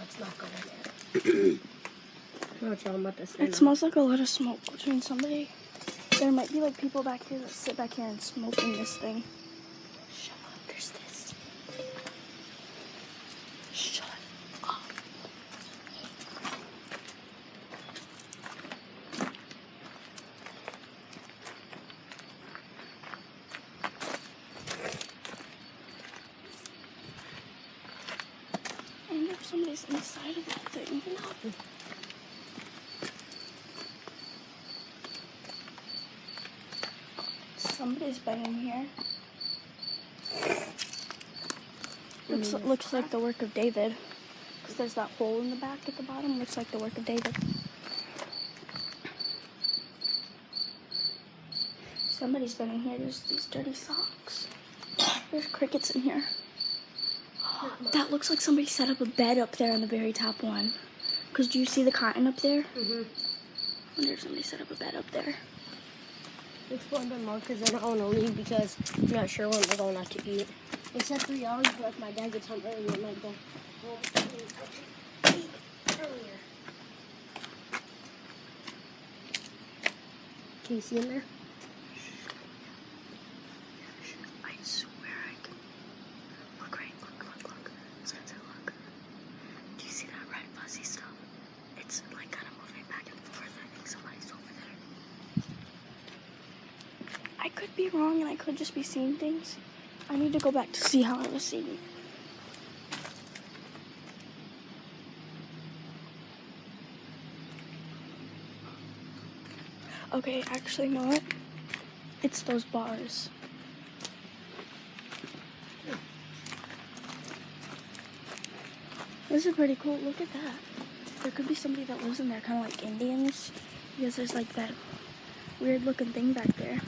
Let's not go in there. I'm not talking about this. It smells like a lot of smoke, which means there might be like people back here that sit back here and smoke in this thing. Shut up, there's this. Shut up. I wonder if somebody's inside of that thing. No. Somebody's been in here. Looks like the work of David. Because there's that hole in the back at the bottom. Looks like the work of David. Somebody's been in here. There's these dirty socks. There's crickets in here. That looks like somebody set up a bed up there on the very top one. Because do you see the cotton up there? Mm-hmm. I wonder if somebody set up a bed up there. Explore a bit more because I don't want to leave because I'm not sure when we're going out to eat. It said 3 hours, but if my dad gets home early, I might go home and eat earlier. Can you see in there? I swear I can. Look right, look. Spencer, look. Do you see that red fuzzy stuff? It's like kind of moving back and forth. I think somebody's over there. I could be wrong and I could just be seeing things. I need to go back to see how I was seeing it. Okay, actually, you know what? It's those bars. This is pretty cool. Look at that. There could be somebody that lives in there, kind of like Indians, because there's like that weird looking thing back there.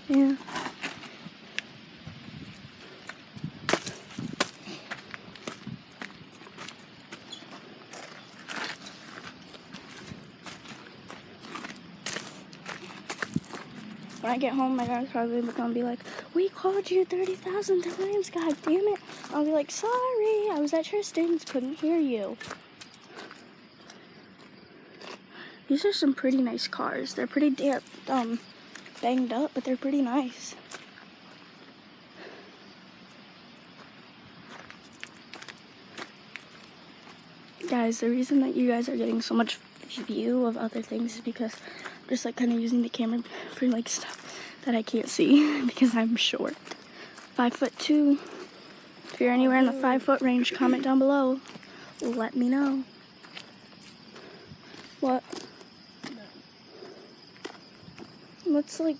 Yeah. When I get home, my dad's probably gonna be like, "We called you 30,000 times, god damn it." I'll be like, "Sorry, I was at Tristan's, couldn't hear you." These are some pretty nice cars. They're pretty banged up, but they're pretty nice. Guys, the reason that you guys are getting so much view of other things is because I'm just like kind of using the camera for like stuff that I can't see because I'm short. 5'2". If you're anywhere in the 5 foot range, comment down below. Let me know. What? Let's like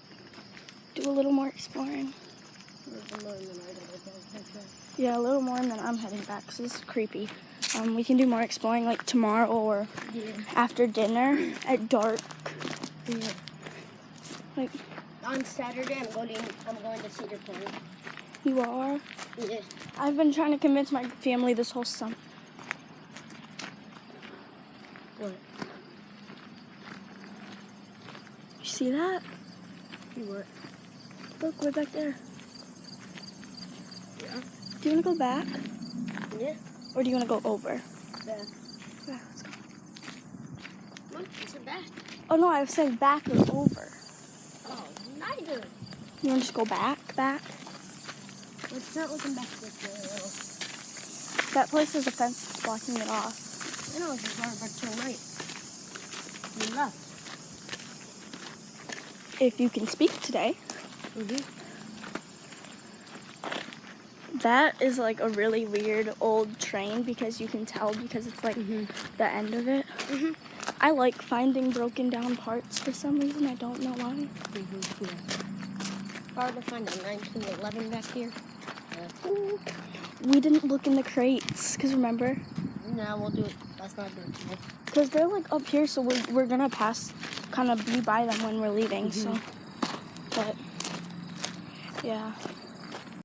do a little more exploring. Yeah, a little more and then I'm heading back because this is creepy. We can do more exploring like tomorrow or after dinner at dark. Yeah. Like on Saturday, I'm going to Cedar Point. You are? Yeah. I've been trying to convince my family this whole summer. What? You see that? See what? Look, way back there. Yeah. Do you want to go back? Yeah. Or do you want to go over? Back. Yeah, let's go. What? You said back. Oh no, I said back or over. Oh, neither. You want to just go back? Let's start looking back this way. That place has a fence blocking it off. I know it's as far back till night. You left. If you can speak today. Mm-hmm. That is like a really weird old train because you can tell because it's like the end of it. Mm-hmm. I like finding broken down parts for some reason. I don't know why. Mm-hmm. Yeah. Hard to find a 1911 back here. Yeah. We didn't look in the crates because remember? No, we'll do it. Let's not do it today. Because they're like up here, so we're gonna kind of be by them when we're leaving. So, but yeah.